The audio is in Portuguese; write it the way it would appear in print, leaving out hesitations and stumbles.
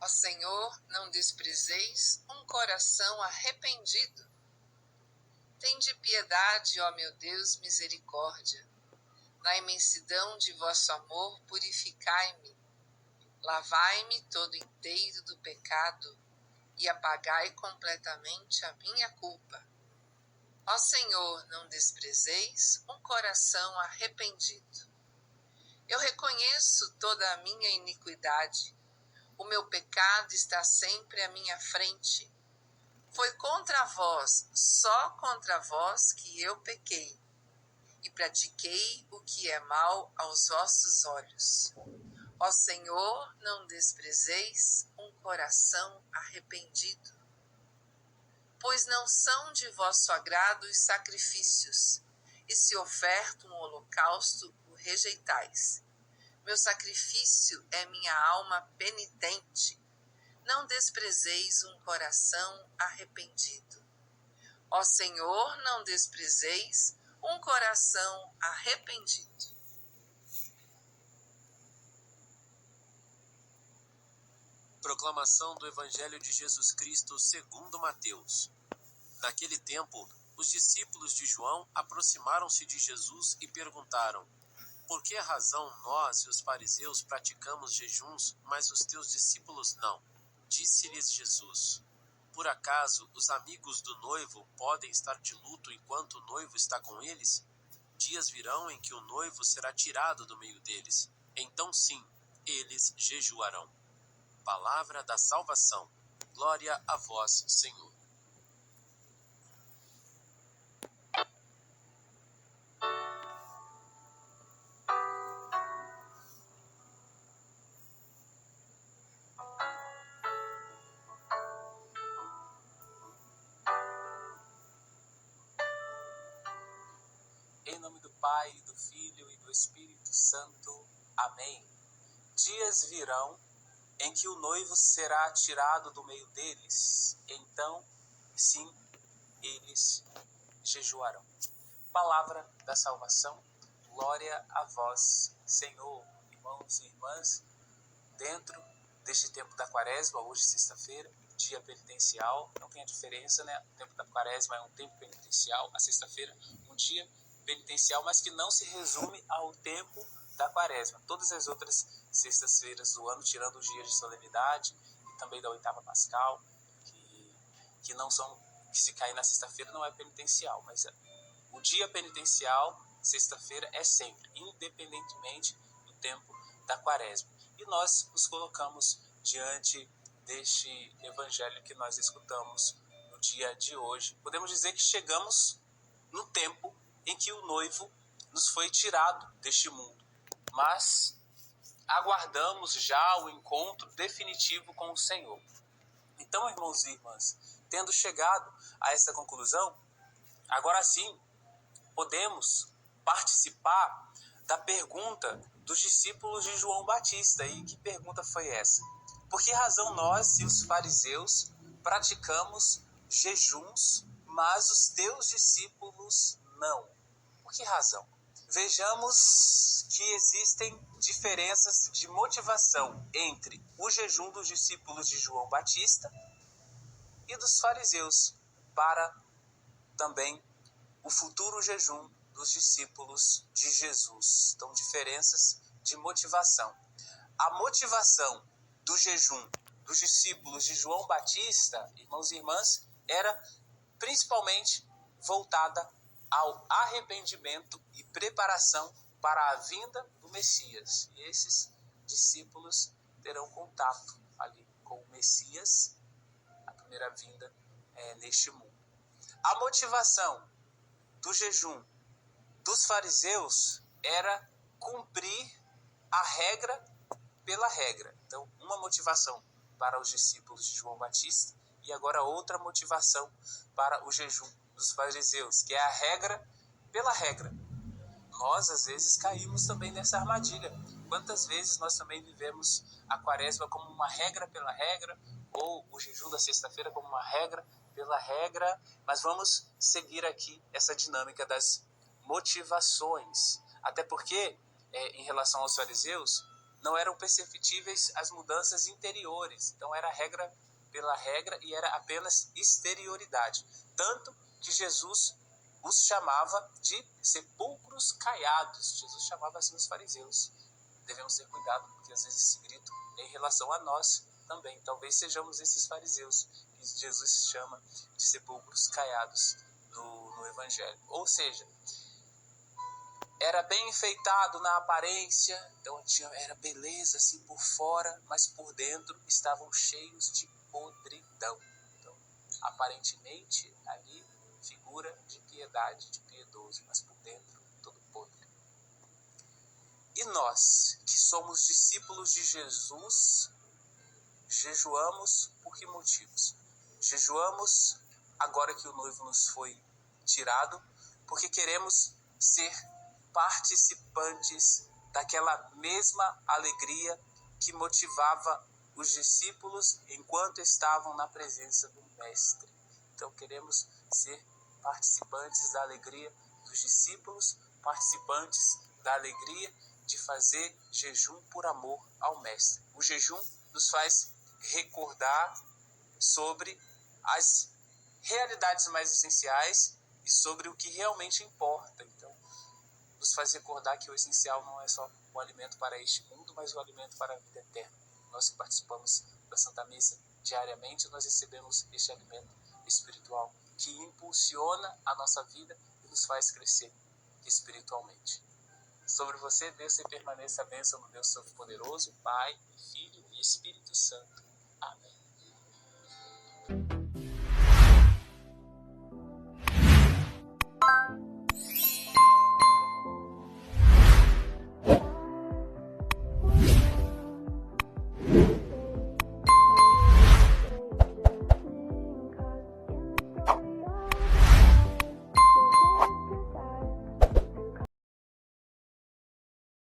Ó Senhor, não desprezeis um coração arrependido. Tende piedade, ó meu Deus, misericórdia. Na imensidão de vosso amor, purificai-me. Lavai-me todo inteiro do pecado e apagai completamente a minha culpa. Ó Senhor, não desprezeis um coração arrependido. Eu reconheço toda a minha iniquidade. O meu pecado está sempre à minha frente. Foi contra vós, só contra vós, que eu pequei, e pratiquei o que é mal aos vossos olhos. Ó Senhor, não desprezeis um coração arrependido. Pois não são de vosso agrado os sacrifícios, e se oferta um holocausto, o rejeitais. Meu sacrifício é minha alma penitente. Não desprezeis um coração arrependido. Ó Senhor, não desprezeis um coração arrependido. Proclamação do Evangelho de Jesus Cristo segundo Mateus. Naquele tempo, os discípulos de João aproximaram-se de Jesus e perguntaram: por que razão nós e os fariseus praticamos jejuns, mas os teus discípulos não? Disse-lhes Jesus: por acaso os amigos do noivo podem estar de luto enquanto o noivo está com eles? Dias virão em que o noivo será tirado do meio deles. Então sim, eles jejuarão. Palavra da salvação. Glória a vós, Senhor. Em nome do Pai, do Filho e do Espírito Santo. Amém. Dias virão em que o noivo será tirado do meio deles. Então, sim, eles jejuarão. Palavra da salvação. Glória a vós, Senhor. Irmãos e irmãs, dentro deste tempo da quaresma, hoje sexta-feira, dia penitencial, não tem a diferença, né? O tempo da quaresma é um tempo penitencial, a sexta-feira, um dia penitencial, mas que não se resume ao tempo da quaresma. Todas as outras sextas-feiras do ano, tirando os dias de solenidade e também da oitava pascal, que não são, que se cair na sexta-feira não é penitencial, mas o dia penitencial, sexta-feira, é sempre, independentemente do tempo da quaresma. E nós nos colocamos diante deste evangelho que nós escutamos no dia de hoje. Podemos dizer que chegamos no tempo em que o noivo nos foi tirado deste mundo, mas aguardamos já o encontro definitivo com o Senhor. Então, irmãos e irmãs, tendo chegado a essa conclusão, agora sim podemos participar da pergunta dos discípulos de João Batista. E que pergunta foi essa? Por que razão nós e os fariseus praticamos jejuns, mas os teus discípulos não? Por que razão? Vejamos que existem diferenças de motivação entre o jejum dos discípulos de João Batista e dos fariseus para também o futuro jejum dos discípulos de Jesus. Então, diferenças de motivação. A motivação do jejum dos discípulos de João Batista, irmãos e irmãs, era principalmente voltada ao arrependimento e preparação para a vinda do Messias. E esses discípulos terão contato ali com o Messias, a primeira vinda neste mundo. A motivação do jejum dos fariseus era cumprir a regra pela regra. Então, uma motivação para os discípulos de João Batista e agora outra motivação para o jejum dos fariseus, que é a regra pela regra. Nós, às vezes, caímos também nessa armadilha. Quantas vezes nós também vivemos a quaresma como uma regra pela regra, ou o jejum da sexta-feira como uma regra pela regra, mas vamos seguir aqui essa dinâmica das motivações. Até porque, em relação aos fariseus, não eram perceptíveis as mudanças interiores. Então era regra pela regra e era apenas exterioridade. Tanto que Jesus os chamava de sepulcros caiados. Jesus chamava assim os fariseus. Devemos ter cuidado, porque às vezes esse grito é em relação a nós também. Talvez sejamos esses fariseus que Jesus chama de sepulcros caiados no Evangelho. Ou seja, era bem enfeitado na aparência, então era beleza assim por fora, mas por dentro estavam cheios de podridão. Então, aparentemente, ali, figura de piedade, de piedoso, mas por dentro, todo podre. E nós, que somos discípulos de Jesus, jejuamos por que motivos? Jejuamos agora que o noivo nos foi tirado, porque queremos ser participantes daquela mesma alegria que motivava os discípulos enquanto estavam na presença do Mestre. Então queremos ser participantes da alegria dos discípulos, participantes da alegria de fazer jejum por amor ao Mestre. O jejum nos faz recordar sobre as realidades mais essenciais e sobre o que realmente importa. Então, nos faz recordar que o essencial não é só o alimento para este mundo, mas o alimento para a vida eterna. Nós que participamos da Santa Missa diariamente, nós recebemos este alimento espiritual que impulsiona a nossa vida e nos faz crescer espiritualmente. Sobre você, desça e permaneça a bênção do Deus Todo-Poderoso, Pai, Filho e Espírito Santo. Amém.